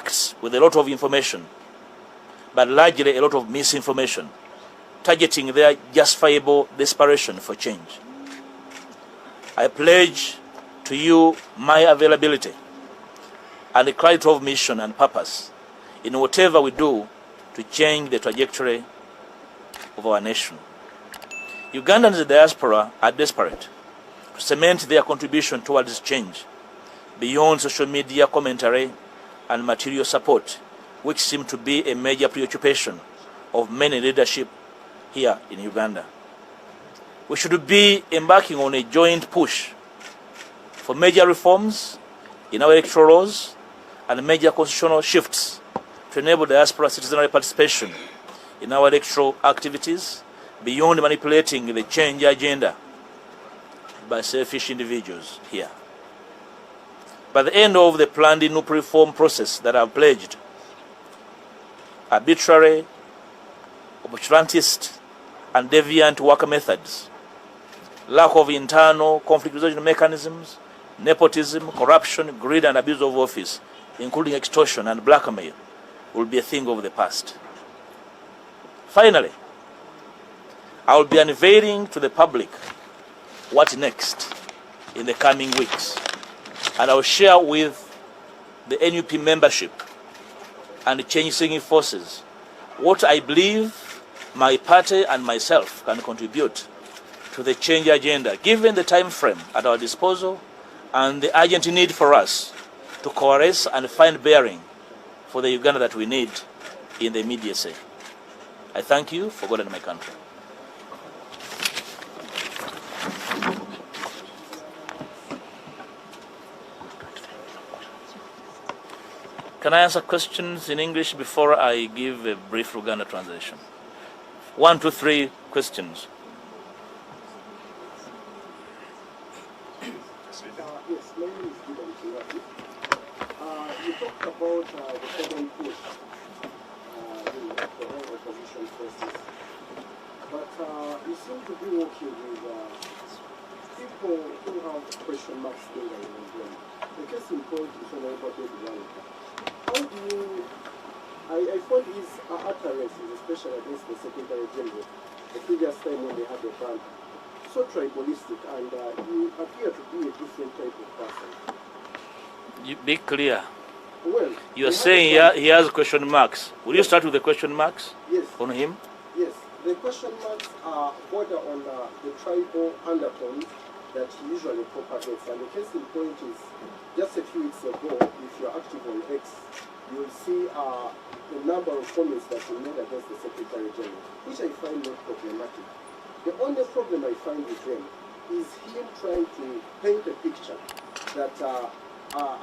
facts with a lot of information, but largely a lot of misinformation, targeting their justifiable desperation for change. I pledge to you my availability and the clarity of mission and purpose in whatever we do to change the trajectory of our nation. Ugandans in the diaspora are desperate to cement their contribution towards change beyond social media commentary and material support, which seem to be a major preoccupation of many leadership here in Uganda. We should be embarking on a joint push for major reforms in our electoral laws and major constitutional shifts to enable diaspora citizenry participation in our electoral activities beyond manipulating the change agenda by selfish individuals here. By the end of the planned NUP reform process that I've pledged, arbitrary, opportunist, and deviant work methods, lack of internal conflict resolution mechanisms, nepotism, corruption, greed, and abuse of office, including extortion and blackmail, will be a thing of the past. Finally, I will be unveiling to the public what next in the coming weeks, and I will share with the NUP membership and change-seeking forces what I believe my party and myself can contribute to the change agenda, given the time frame at our disposal and the urgent need for us to coalesce and find bearing for the Uganda that we need in the immediacy. I thank you for God and my country. Can I answer questions in English before I give a brief Luganda translation? 1, 2, 3 questions. Yes, my name is Bobi. You talked about the second push, the whole opposition forces. But you seem to be working with people who have question marks there in them. The case in point is Hon.Mathias Mpuuga. How do you, I find his utterances, especially against the Secretary General, the previous time when they had the ban, so tribalistic, and you appear to be a different type of person. You be clear. Well, you are saying he has question marks. Will you start with the question marks? Yes. On him? Yes. The question marks are border on the tribal undertones that he usually propagates. And the case in point is, just a few weeks ago, if you're active on X, you will see the number of comments that he made against the Secretary General, which I find not problematic. The only problem I find with him is him trying to paint a picture that,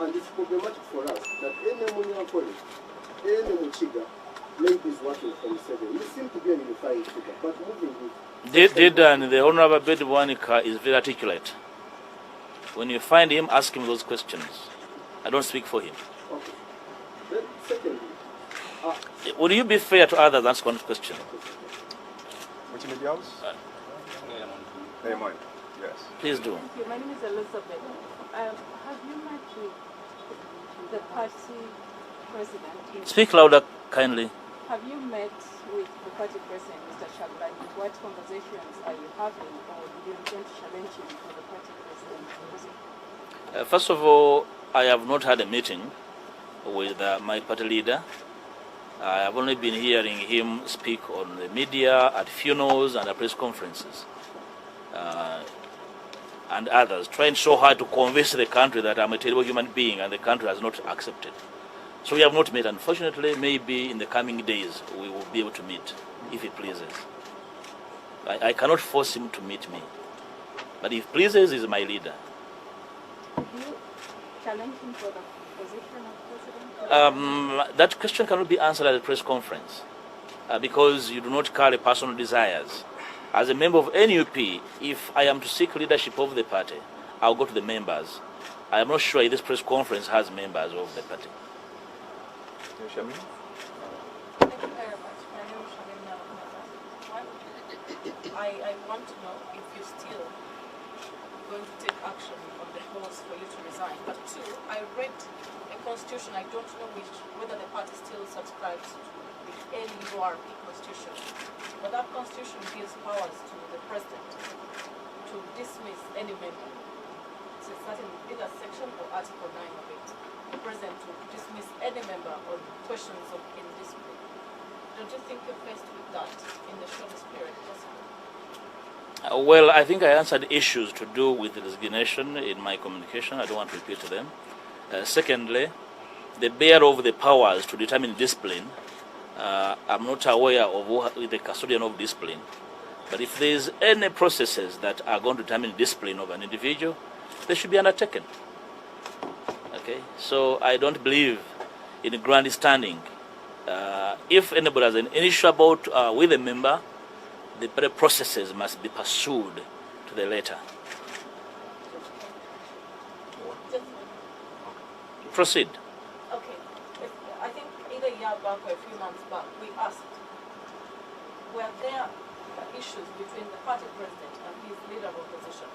and it's problematic for us, that any Munyakoli, any Muchiga, maybe is working from 7. You seem to be a unifying figure, but moving with... The Honorable Bobi Wanika is very articulate. When you find him, ask him those questions. I don't speak for him. Okay. Then, secondly... Would you be fair to others answer one question? Which media house? Yes. Please do. Thank you. My name is Elizabeth. Have you met with the party president? Speak louder, kindly. Have you met with the party president, Mr. Chaglani? What conversations are you having, or do you intend to challenge him for the party president? First of all, I have not had a meeting with my party leader. I have only been hearing him speak on the media, at funerals and at press conferences. And others, trying so hard to convince the country that I'm a terrible human being, and the country has not accepted. So we have not met. Unfortunately, maybe in the coming days we will be able to meet, if he pleases. I cannot force him to meet me. But if he pleases, he's my leader. Do you challenge him for the position of president? That question cannot be answered at a press conference because you do not carry personal desires. As a member of NUP, if I am to seek leadership of the party, I'll go to the members. I am not sure if this press conference has members of the party. Thank you very much. My name is Shamim. I want to know if you still going to take action on the horse for you to resign. But two, I read a constitution, I don't know whether the party still subscribes to the NURP constitution, but that constitution gives powers to the president to dismiss any member. It's a certain, either section or article 9 of it. The president to dismiss any member on questions of indiscipline. Don't you think you're faced with that in the shortest period possible? Well, I think I answered issues to do with the resignation in my communication. I don't want to repeat them. Secondly, the bearer of the powers to determine discipline, I'm not aware of who the custodian of discipline. But if there is any processes that are going to determine discipline of an individual, they should be undertaken. Okay, so I don't believe in grandstanding. If anybody has an issue about with a member, the processes must be pursued to the letter. Proceed. Okay. I think either a year back or a few months back, we asked, were there issues between the party president and his leader of opposition?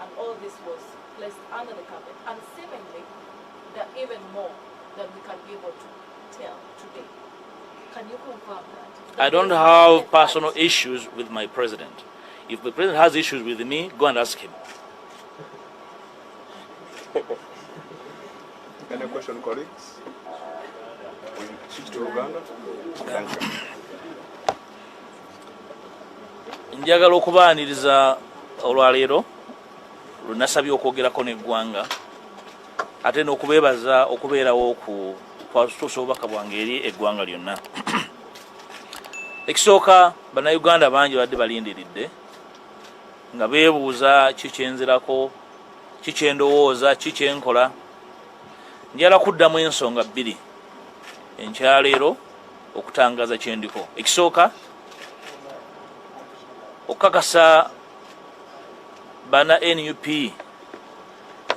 And all this was placed under the carpet. And seemingly, there are even more than we can be able to tell today. Can you confirm that? I don't have personal issues with my president. If the president has issues with me, go and ask him. Any question, colleagues? We switch to Uganda. Thank you. Njagala okubaaniriza olwaleero lunasabye okwogerako n'eggwanga ate n'okubeebaza okubeerawo kwatuusa obubaka bwange eri eggwanga lyonna. Ekisooka bannayuganda bangi badde balindiridde nga beebuuza kikyenzirako, kikyendowooza, kikyenkola. Njala kuddamu ensonga bbiri enkyaleero okutangaza kyendiko. Ekisooka okukakasa bana NUP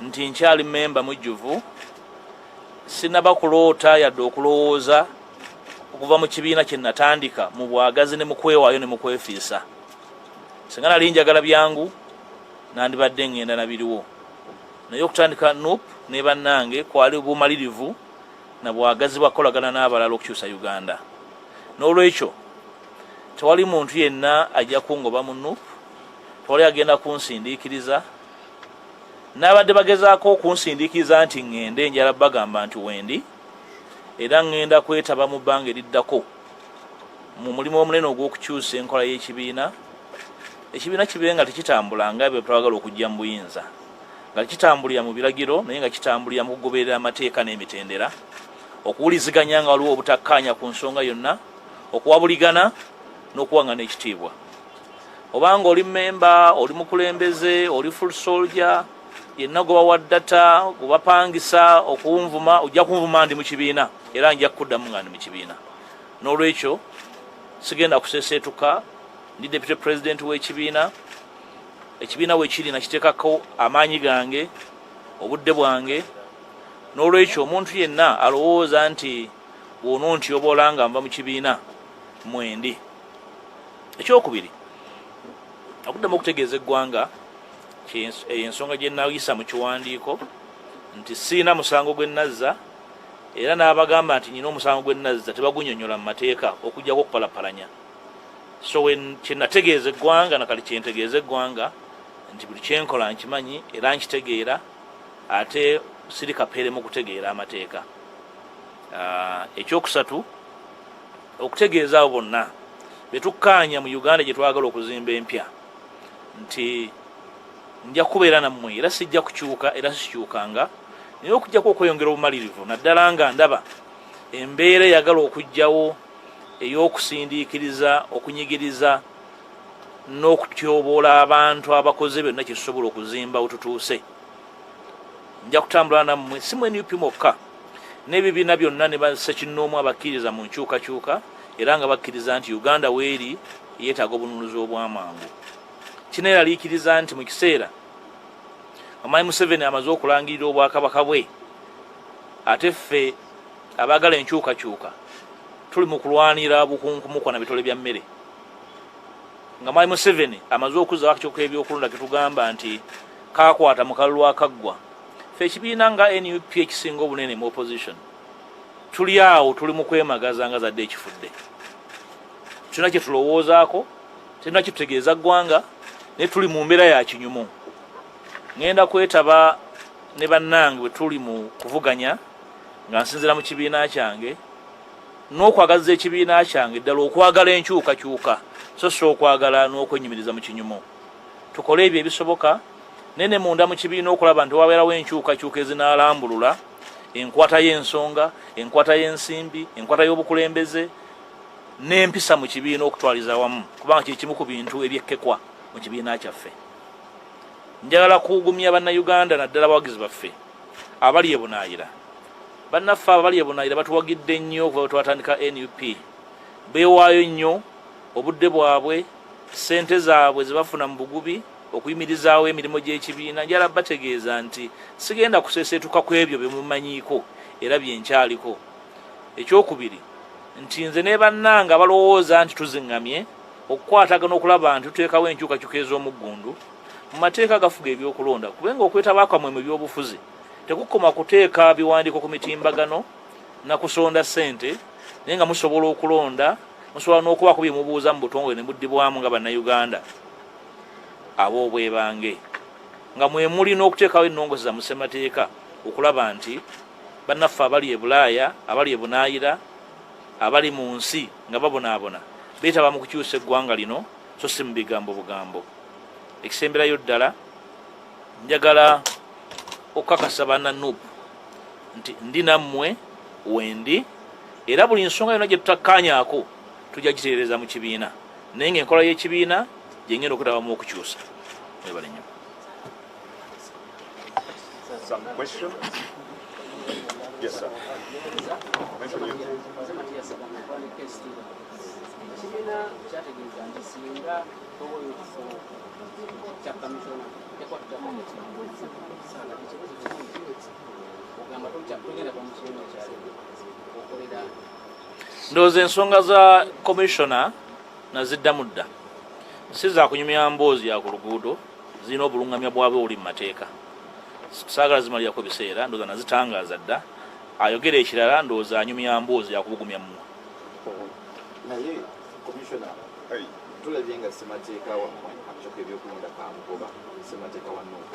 nti nkyali memba mujjuvu, sinaba kuloota yadde okulowooza okuva mu kibiina kye natandika mu bwagazi ne mu kwewaayo ne mu kwefiisa. Singa nali njagala byangu nandibadde ngenda na biriwo, naye okutandika NUP ne bannange kwali bumalirivu na bwagazi bwakolagana n'abalala okukyusa Uganda. N'olwekyo tewali muntu yenna ajja kungoba mu NUP, tewali agenda kunsindiikiriza. N'abadde bagezaako okunsindiikiriza nti ngende, njala bagamba nti wendi, era ngenda kwetaba mu bbanga eriddako mu mulimu omunene ogw'okukyusa enkola y'ekibiina. Ekibiina kibe nga tekitambula nga bwe twagala okujja mu buyinza, nga kitambulira mu biragiro naye nga kitambulira mu kugoberera amateeka n'emitendera, okuwuliziganya nga waliwo obutakkaanya ku nsonga yonna, okuwabuligana n'okuwangana ekitiibwa. Obanga oli memba, oli mukulembeze, oli full soldier, yenna gwe bawa ddata, gwe bapangisa okunvuma, ojja kunvuma ndi mu kibiina era nja kuddamu nga ndi mu kibiina. N'olwekyo sigenda kuseeseetuka, ndi deputy president w'ekibiina. Ekibiina we kiri nakiteekako amaanyi gange, obudde bwange. N'olwekyo omuntu yenna alowooza nti bw'onontyobola nga nva mu kibiina mwendi. Ekyokubiri, okuddamu okutegeeza eggwanga ensonga gye nayisa mu kiwandiiko nti siina musango gwe nazza, era n'abagamba nti nyina omusango gwe nazza tebagunnyonnyola mu mateeka okuggyako okupalapalanya. So kye nategeeza eggwanga nakali kye ntegeeza eggwanga nti buli kyenkola nkimanyi era nkitegeera, ate siri kapeere mu kutegeera amateeka. Ekyokusatu, okutegeeza abo bonna betukkaanya mu Uganda gye twagala okuzimba empya nti nja kubeera nammwe era sijja kukyuka era sikyukanga, naye okujjako okweyongera obumalirivu, naddala nga ndaba embeera eyagala okujjawo ey'okusindiikiriza, okunyigiriza n'okutyoboola abantu abakoze byonna kye tusobola okuzimba wetutuuse. Nja kutambula nammwe, si mu NUP mokka, n'ebibiina byonna ne bassekinnoomu abakkiriza mu nkyukakyuka era nga bakkiriza nti Uganda weeri yeetaaga obununuzi obw'amangu. Kino eraliikiriza nti mu kiseera Omwami Museveni amaze okulangirira obwakabaka bwe, ate ffe abaagala enkyukakyuka tuli mu kulwanira bukunkumukwa na bitole bya mmere. Nga Omwami Museveni amaze okuzzaako ekyoka ebyokulonda ke tugamba nti kakwata mu kalulu akaggwa ffe ekibiina nga NUP ekisinga obunene mu opposition tuli awo tuli mu kwemagaza nga zadde ekifudde tulina kye tulowoozaako tulina kye tutegeeza ggwanga naye tuli mu mbeera ya kinyumu ngenda kwetaba ne bannange bwe tuli mu kuvuganya nga nsinzira mu kibiina kyange n'okwagaza ekibiina kyange ddala okwagala enkyukakyuka so si okwagala n'okwenyumiriza mu kinyumu tukole ebyo ebisoboka nene munda mu kibiina okulaba nti wabeerawo enkyukakyuka ezinaalambulula enkwata y'ensonga enkwata y'ensimbi enkwata y'obukulembeze n'empisa mu kibiina okutwaliza wamu kubanga kyekimu ku bintu ebyekkekwa mu kibiina kyaffe njagala kuwugumya bannayuganda naddala abawagizi baffe abali ebunaayira bannaffe abali ebunaayira batuwagidde nnyo okuva bwe twatandika NUP beewaayo nnyo obudde bwabwe ssente zaabwe ze bafuna mu bugubi okuyimirizaawo emirimu gy'ekibiina njala bategeeza nti sigenda kuseeseetuka ku ebyo bye mumanyiiko era byenkyaliko ekyokubiri nti nze ne bannanga abalowooza nti tuziŋŋamye okukwatagana okulaba nti tuteekawo enkyukakyuka ez'omuggundu mu mateeka agafuga ebyokulonda kubenga okwetaba kwamwe mu byobufuzi tekukoma kuteeka biwandiiko ku mitimbagano na kusonda ssente naye nga musobola okulonda musobola n'okubaako bye mubuuza mu butongole ne muddibwamu nga bannayuganda ab'obwebange nga mwe muli n'okuteekawo ennongozi za musemateeka okulaba nti bannaffe abali e Bulaaya abali e Bunaayira abali mu nsi nga babonaabona beetaba mu kukyusa eggwanga lino so si mu bigambo bugambo ekisemberayo ddala njagala okukakasa bannaNUP nti ndi nammwe wendi era buli nsonga yonna gye tutakkaanyaako tujja gitereeza mu kibiina naye ng'enkola y'ekibiina gyengenda okutabamu okukyusa mwebale nnyo. Some question? Yes, sir. Mention you. Ndowooza ensonga za commissioner naziddamu dda si za kunyumya mboozi ya ku luguudo zirina obulungamya bwabwe buli mu mateeka saagala zimalirako biseera ndowooza nazitangaaza dda ayogera ekirala ndowooza anyumya mboozi ya kubugumya mmwe naye commissioner tulabye nga ssemateeka wammwe akakiiko ebyokulonda kamugoba ssemateeka wa NUP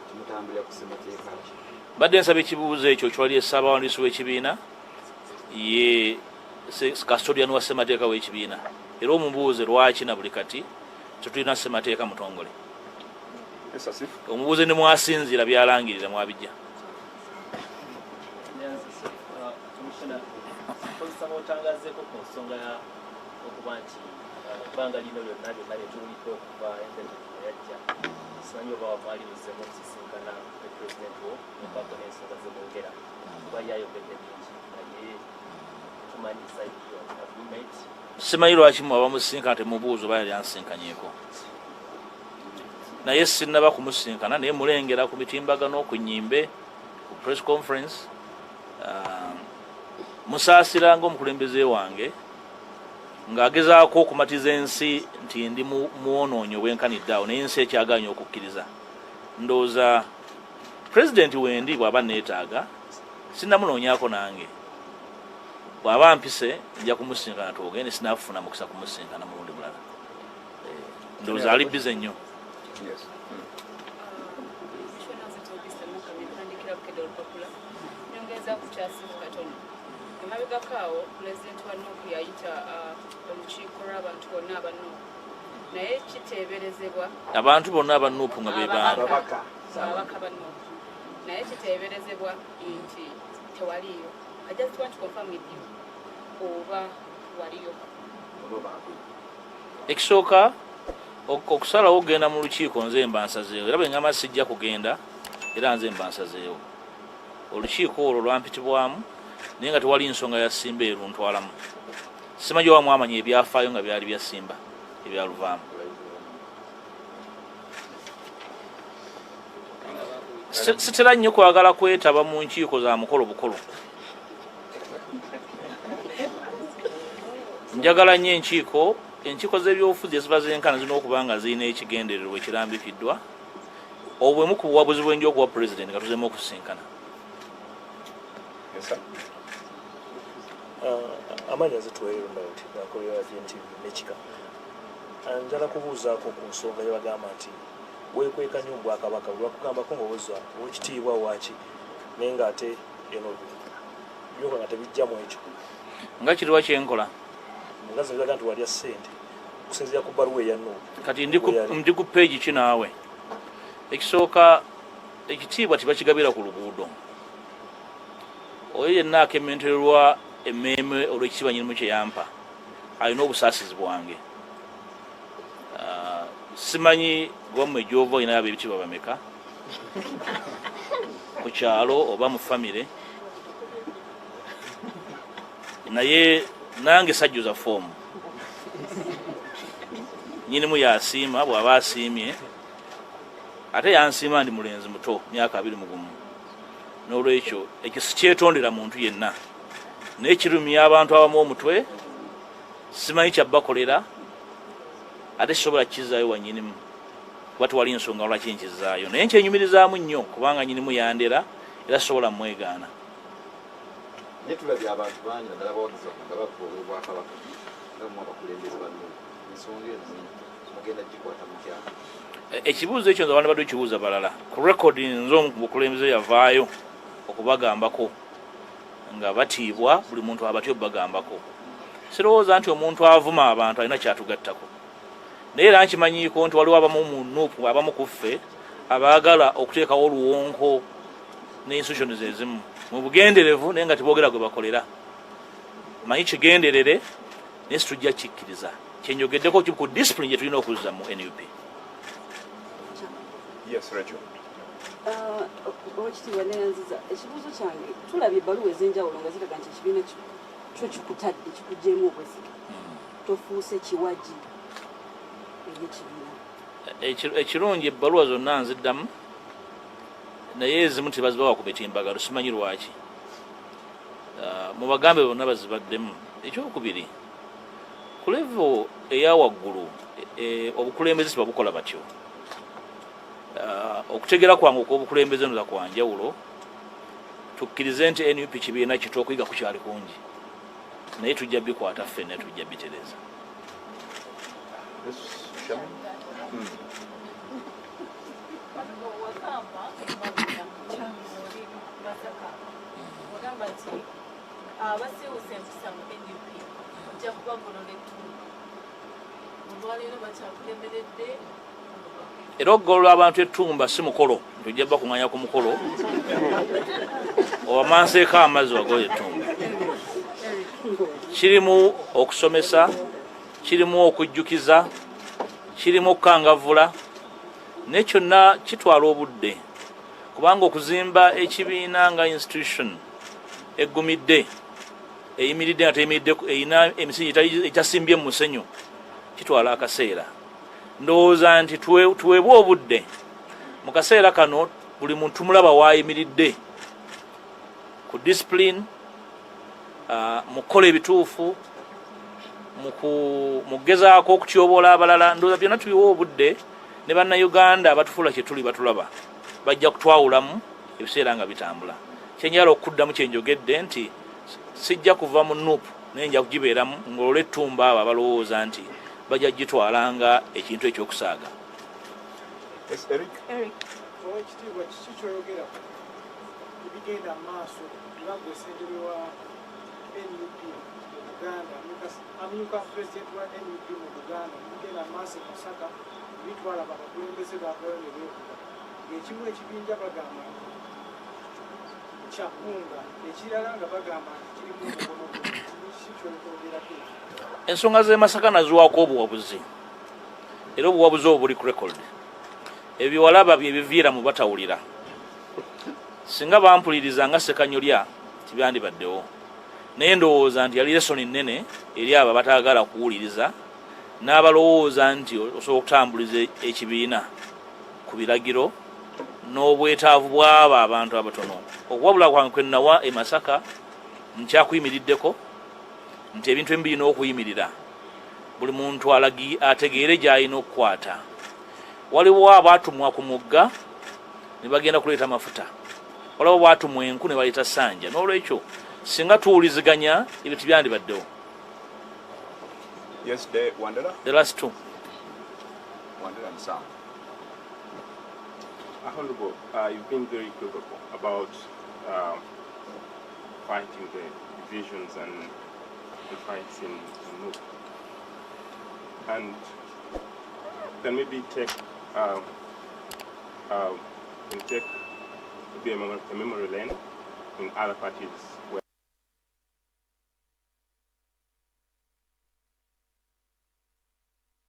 kimutambulira ku ssemateeka ki badde nsaba ekibuuzo ekyo kyali essaabawandiisi w'ekibiina ye custodian wa ssemateeka w'ekibiina era omubuuze lwaki na buli kati tetulina ssemateeka mutongole omubuuze ne mwasinziira byalangirira mwabijja otangazeeko ku nsonga okuba nti ebbanga lino lyonna lyonna lyetuwuliko okuva enteekateeka yajja simanyi oba wamwalirizzemu okusisinkana ne pulezidenti wo mubaako n'ensonga zemwogera kuba yayogedde bingi naye tumanyi saidi yo agreement simanyi lwaki mwaba musisinkana temubuuza oba yali ansisinkanyeeko naye sinnaba kumusinkana naye mulengera ku mitimbagano ku nnyimbe ku press conference musaasira ng'omukulembeze wange ng'agezaako okumatiza ensi nti ndi muwonoonyi obwenkanidde awo naye ensi ekyagaanya okukkiriza ndowooza pulezidenti wendi bw'aba neetaaga sinnamunoonyaako nange bw'aba mpise nja kumusinkana twogende sinaafuna mukisa kumusinkana mulundi mulala ndowooza ali bize nnyo emabegakaawo pulezidenti wa NUP yayita olukiiko lw'abantu bonna aba NUP naye kiteeberezebwa abantu bonna aba NUP nga ababaka ba NUP naye kiteeberezebwa nti tewaliyo I just want to confirm with you oba waliyo ekisooka okusalawo okugenda mu lukiiko nze mba nsazeewo era bwengamba sijja kugenda era nze mba nsazeewo olukiiko olwo lwampitibwamu naye nga tewali nsonga ya Simba eruntwalamu simanyi oba mwamanya ebyafaayo nga byali bya Simba ebyaluvaamu sitera nnyo kwagala kwetaba mu nkiiko za mukolo bukolo njagala nnyo enkiiko z'ebyobufuzi eziba zenkana zirina okuba nga zirina ekigendererwa ekirambikiddwa obwemu ku buwabuzi bwenjo okuwa president nga tuzemu okusinkana. Yes, sir. Amanya zituweerera nti akolera GNTV n'ekika. Njala kubuuzaako ku nsonga yabagamba nti weekweka nnyo Bwakabaka olwakugambako ng'oweza ow'ekitiibwa waaki naye ng'ate eno byoka nga tebijjamu ekyo. Nga kiriwa kyenkola? Mugazi biraga nti walya ssente okusinziira ku bbaluwa eya Nuupu. Kati ndi ku peegi ki naawe? Ekisooka ekitiibwa tibakigabira ku luguudo. Oyo yenna akementererwa emmeeme olw'ekitiibwa nyinimu kye yampa alina obusaasizi bwange. Simanyi gwammwe gy'ova olina yaba ebitiibwa bameka ku kyalo oba mu famire, naye nange sajjuza foomu. Nyinimu yasiima, bw'aba asiimye ate yansiima ndi mulenzi muto myaka 21. N'olwekyo ekyo sikyetondera muntu yenna, naye kirumya abantu abamu omutwe, simanyi kyabbakolera ate sisobola kukizaayo wa nyinimu kuba tewali nsonga lwaki nkizaayo, naye nkyenyumirizaamu nnyo kubanga nyinimu yandera era sisobola mwegaana. Naye tulabye abantu bangi naddala bawagiza nga bakuba Obwakabaka nga mu abakulembeze banno ensonga ezo mugenda gikwata mutya? Ekibuuzo ekyo nze abantu badde kibuuza balala ku rekodi nze omukulembeze yavaayo okubagambako nga batiibwa, buli muntu abatya obbagambako. Sirowooza nti omuntu avuma abantu alina kyatugattako, naye era nkimanyiiko nti waliwo abamu mu Nuupu abamu ku ffe abaagala okuteekawo oluwonko n'institutions ezimu mu bugenderevu naye nga teboogera gwe bakolera. Manyi kigenderere naye situjja kikkiriza. Kyenjogeddeko ku discipline gye tulina okuzza mu NUP. Yes, Rachel. Oweekitiibwa Nayanziza, ekibuuzo kyange tulabye ebbaluwa ez'enjawulo nga ziraga nti ekibiina kyo kikutadde kikuggyeemu obwesige, tofuuse kiwaji eky'ekibiina. Ekirungi ebbaluwa zonna nziddamu naye ezimu tebazibawa ku bitimbagalo, simanyi lwaki. Mu bagambe bonna bazibaddemu. Ekyokubiri, ku level eya waggulu obukulembeze tebabukola batyo. Okutegera kwange okw'obukulembeze nza kwa njawulo, tukkirize nti NUP kibiina kito okuyiga ku kyali kungi, naye tujja bikwata ffenna tujja bitereza. abasiwusa empisa mu NUP ojja kubagolola ettundu olwaleero bakyakulemeredde. Era okugolola abantu ettumba si mukolo, tujja bakuŋŋanya ku mukolo owamanseeko amazzi wagola ettumba. Kirimu okusomesa, kirimu okujjukiza, kirimu okukangavvula, naye kyonna kitwala obudde kubanga okuzimba ekibiina nga institution eggumidde eyimiridde nga teyimiridde erina emisingi egyasimbye mu musenyu kitwala akaseera. Ndowooza nti tuweebwe obudde mu kaseera kano buli muntu mulaba waayimiridde ku discipline, mu kukola ebituufu, mu kugezaako okutyoboola abalala. Ndowooza byonna tubiwa obudde ne bannayuganda abatufuula kye tuli batulaba bajja kutwawulamu ebiseera nga bitambula. Kyenjala okuddamu kyenjogedde nti sijja kuva mu Nuupu naye nja kugibeeramu ngolola ettumba abo abalowooza nti bajja gitwalanga ekintu ekyokusaaga. Yes, Eric. Oweekitiibwa kiki kyoyogera ebigenda mu maaso nga gwe ssentebe wa NUP mu Buganda, amyuka pulezidenti wa NUP mu Buganda, ebigenda mu maaso e Masaka bitwala abakulembeze baavayo ne beekuba, ng'ekimu ekibinja bagamba kyakunga, ekirala nga bagamba nti kirimu omukono gwe. Kiki ky'oyogerako? Ensonga z'e Masaka naziwaako obuwabuzi, era obuwabuzi obwo buli ku record. Ebyo walaba bye biviira mu batawulira. Singa bampuliriza nga Ssekanyolya tibyandibaddewo, naye ndowooza nti yali lesoni nnene eri abo bataagala kuwuliriza n'abalowooza nti osobola okutambuliza ekibiina ku biragiro n'obwetaavu bw'abo abantu abatono. Okuwabula kwange kwe nawa e Masaka nkyakuyimiriddeko nti ebintu ebimu birina okuyimirira, buli muntu ategeere gy'alina okukwata. Waliwo abaatumwa ku mugga ne bagenda kuleeta mafuta olaba bwatu mwenku ne baleeta ssanja n'olwekyo singa tuwuliziganya ebintu byandibaddewo. Yesterday, Wandera? The last two. Wandera and Sam. Honorable, you've been very critical about fighting the divisions and the fights in Nuuk. And then maybe take maybe a memory lane in other parties where